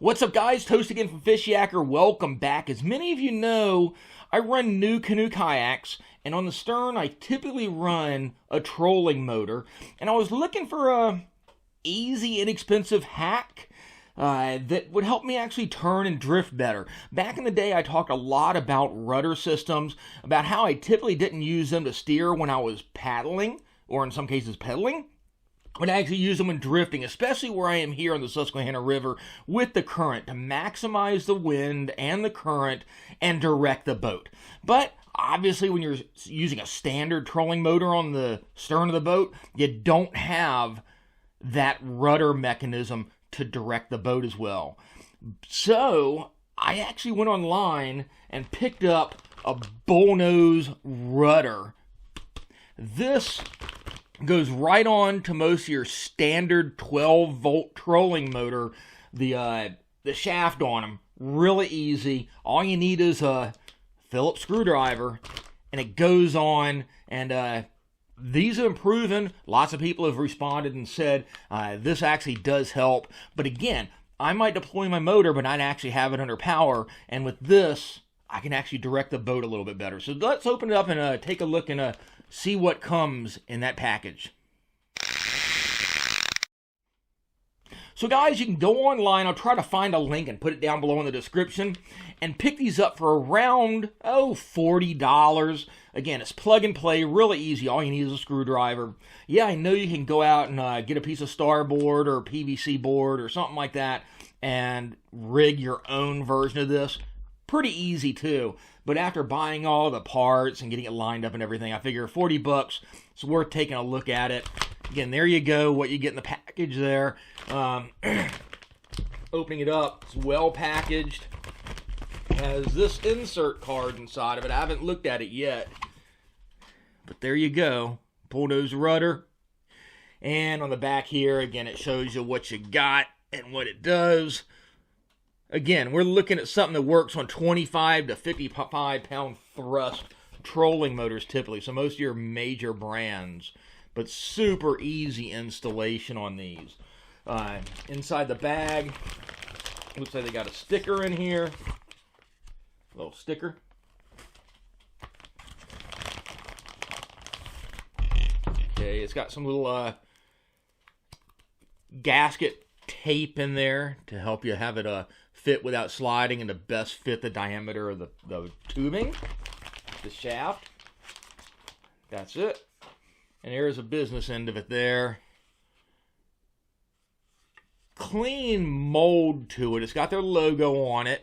What's up, guys? Toast again from Fishyaker. Welcome back. As many of you know, I run new canoe kayaks, and on the stern I typically run a trolling motor, and I was looking for a easy, inexpensive hack that would help me actually turn and drift better. Back in the day, I talked a lot about rudder systems, about how I typically didn't use them to steer when I was paddling, or in some cases pedaling. But I actually use them when drifting, especially where I am here on the Susquehanna River with the current to maximize the wind and the current and direct the boat. But obviously when you're using a standard trolling motor on the stern of the boat, you don't have that rudder mechanism to direct the boat as well. So I actually went online and picked up a Bullnose Rudder. This goes right on to most of your standard 12-volt trolling motor. The shaft on them, really easy. All you need is a Phillips screwdriver, and it goes on. And these have been proven. Lots of people have responded and said this actually does help. But again, I might deploy my motor, but not actually have it under power. And with this, I can actually direct the boat a little bit better. So let's open it up and take a look and see what comes in that package. So guys, you can go online. I'll try to find a link and put it down below in the description, and pick these up for around, $40. Again, it's plug and play, really easy. All you need is a screwdriver. Yeah, I know you can go out and get a piece of starboard or PVC board or something like that and rig your own version of this. Pretty easy too. But after buying all the parts and getting it lined up and everything, I figure $40, it's worth taking a look at it. Again, there you go, what you get in the package there. Opening it up, it's well packaged. Has this insert card inside of it. I haven't looked at it yet. But there you go, Bullnose Rudder. And on the back here, again, it shows you what you got and what it does. Again, we're looking at something that works on 25 to 55 pound thrust trolling motors typically. So most of your major brands, but super easy installation on these. Inside the bag, looks like they got a sticker in here. A little sticker. Okay, it's got some little gasket tape in there to help you have it fit without sliding and to best fit the diameter of the tubing, the shaft. That's it. And there's a business end of it there. Clean mold to it. It's got their logo on it.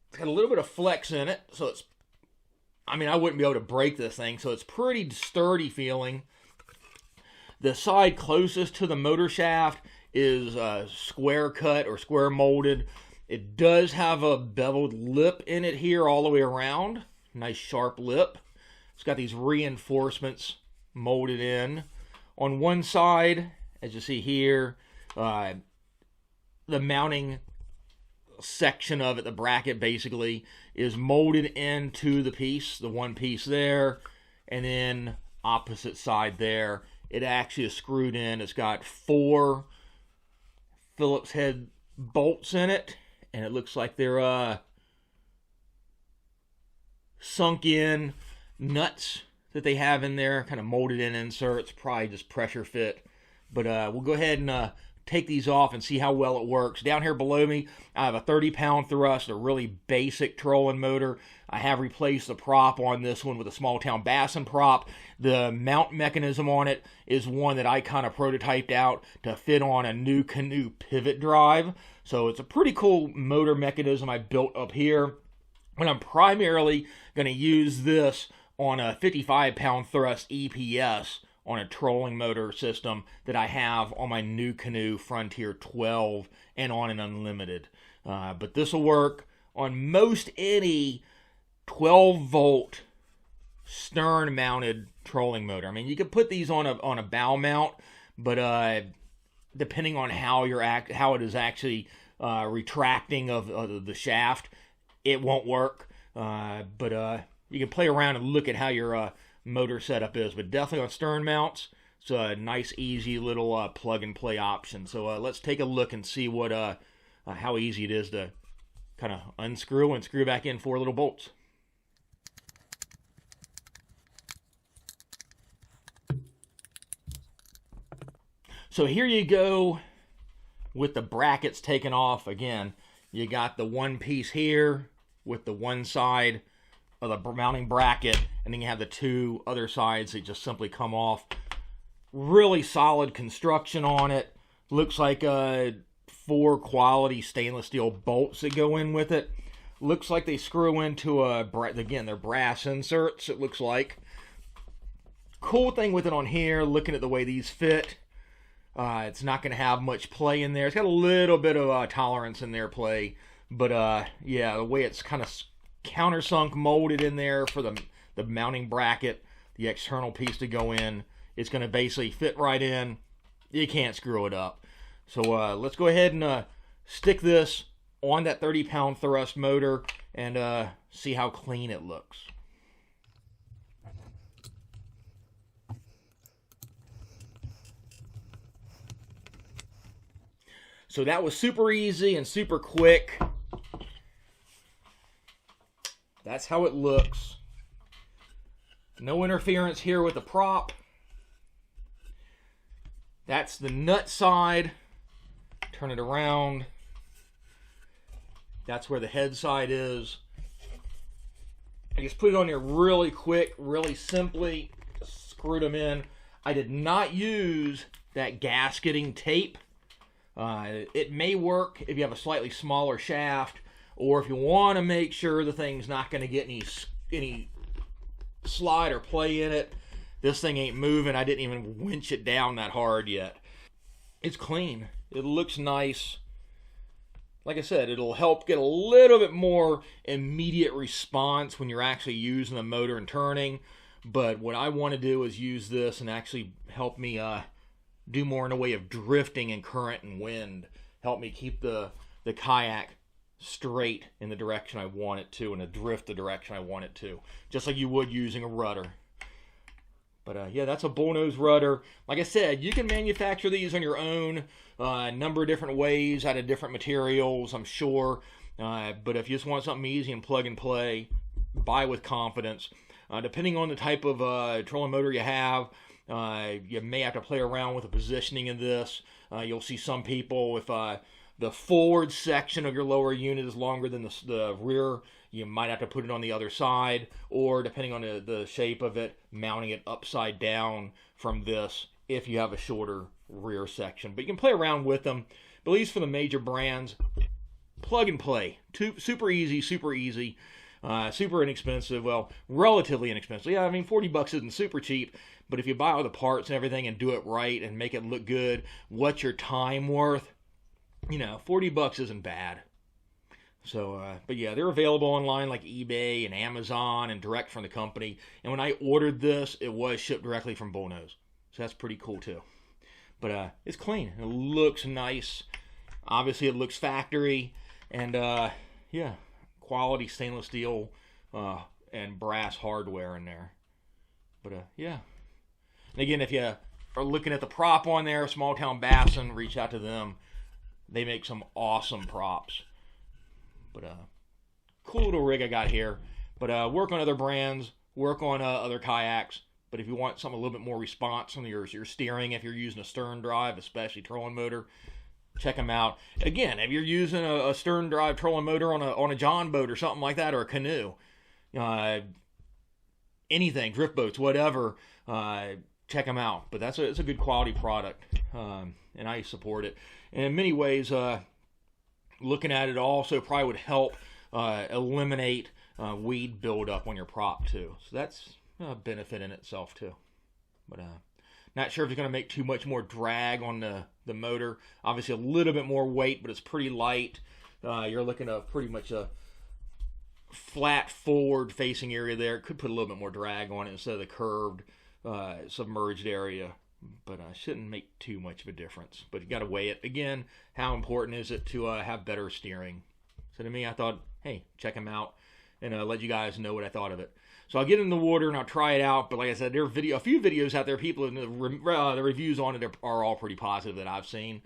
It's got a little bit of flex in it, so it's, I mean, I wouldn't be able to break this thing, so it's pretty sturdy feeling. The side closest to the motor shaft is square cut or square molded. It does have a beveled lip in it here all the way around. Nice sharp lip. It's got these reinforcements molded in. On one side, as you see here, the mounting section of it, the bracket basically, is molded into the piece, the one piece there, and then opposite side there, it actually is screwed in. It's got 4 Phillips head bolts in it, and it looks like they're sunk in nuts that they have in there, kind of molded in inserts, probably just pressure fit. But we'll go ahead and take these off and see how well it works. Down here below me, I have a 30-pound thrust, a really basic trolling motor. I have replaced the prop on this one with a small town bassin prop. The mount mechanism on it is one that I kind of prototyped out to fit on a new canoe pivot drive. So it's a pretty cool motor mechanism I built up here. But I'm primarily going to use this on a 55-pound thrust EPS on a trolling motor system that I have on my new canoe Frontier 12 and on an Unlimited. But this will work on most any 12-volt stern-mounted trolling motor. I mean, you could put these on a bow mount, but depending on how it is actually retracting of the shaft, it won't work. But you can play around and look at how your motor setup is. But definitely on stern mounts, It's a nice, easy little plug and play option. So let's take a look and see what how easy it is to kind of unscrew and screw back in 4 little bolts. So here you go with the brackets taken off. Again, you got the one piece here with the one side of the mounting bracket, and then you have the 2 other sides that just simply come off. Really solid construction on it. Looks like 4 quality stainless steel bolts that go in with it. Looks like they screw into again, they're brass inserts, it looks like. Cool thing with it on here, looking at the way these fit, it's not going to have much play in there. It's got a little bit of tolerance in there play, but yeah, the way it's kind of countersunk molded in there for the mounting bracket, the external piece to go in, it's going to basically fit right in. You can't screw it up. So let's go ahead and stick this on that 30-pound thrust motor and see how clean it looks. So that was super easy and super quick. That's how it looks. No interference here with the prop. That's the nut side. Turn it around. That's where the head side is. I just put it on here really quick, really simply. Screwed them in. I did not use that gasketing tape. It may work if you have a slightly smaller shaft, or if you want to make sure the thing's not going to get any slide or play in it. This thing ain't moving. I didn't even winch it down that hard yet. It's clean. It looks nice. Like I said, it'll help get a little bit more immediate response when you're actually using the motor and turning. But what I want to do is use this and actually help me do more in the way of drifting and current and wind. Help me keep the kayak straight in the direction I want it to and drift the direction I want it to. Just like you would using a rudder. But yeah, that's a Bullnose Rudder. Like I said, you can manufacture these on your own. A number of different ways out of different materials, I'm sure. But if you just want something easy and plug and play, buy with confidence. Depending on the type of trolling motor you have, you may have to play around with the positioning of this. You'll see some people, if the forward section of your lower unit is longer than the rear, you might have to put it on the other side, or depending on the shape of it, mounting it upside down from this if you have a shorter rear section. But you can play around with them. But at least for the major brands, plug and play. Super easy, super inexpensive. Well, relatively inexpensive. Yeah, I mean, 40 bucks isn't super cheap, but if you buy all the parts and everything and do it right and make it look good, what's your time worth? You know, 40 bucks isn't bad. So, but yeah, they're available online like eBay and Amazon and direct from the company. And when I ordered this, it was shipped directly from Bullnose. So that's pretty cool too. But it's clean. It looks nice. Obviously, it looks factory. And yeah, quality stainless steel and brass hardware in there. But yeah. And again, if you are looking at the prop on there, Small Town Bassin, reach out to them. They make some awesome props. But cool little rig I got here. But work on other brands, work on other kayaks. But if you want something a little bit more response on your steering, if you're using a stern drive, especially trolling motor, check them out. Again, if you're using a stern drive trolling motor on a John boat or something like that, or a canoe, anything, drift boats, whatever, check them out. But it's a good quality product, and I support it. And in many ways, looking at it also probably would help eliminate weed buildup on your prop too. So that's a benefit in itself too. But not sure if it's going to make too much more drag on the motor. Obviously a little bit more weight, but it's pretty light. You're looking at pretty much a flat forward facing area there. It could put a little bit more drag on it instead of the curved submerged area. But shouldn't make too much of a difference. But you got to weigh it. Again, how important is it to have better steering? So to me, I thought, hey, check them out and let you guys know what I thought of it. So I'll get in the water and I'll try it out. But like I said, there are a few videos out there. People in the reviews on it are all pretty positive that I've seen.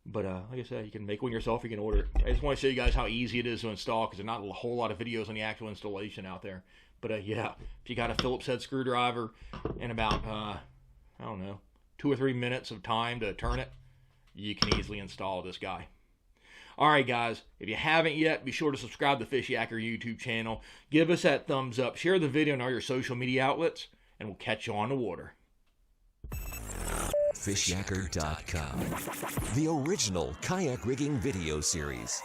But like I said, you can make one yourself. You can order it. I just want to show you guys how easy it is to install because there's not a whole lot of videos on the actual installation out there. But yeah, if you got a Phillips head screwdriver and about, I don't know, 2 or 3 minutes of time to turn it, you can easily install this guy. Alright guys, if you haven't yet, be sure to subscribe to the Fishyaker YouTube channel. Give us that thumbs up, share the video on all your social media outlets, and we'll catch you on the water. Fishyaker.com, the original kayak rigging video series.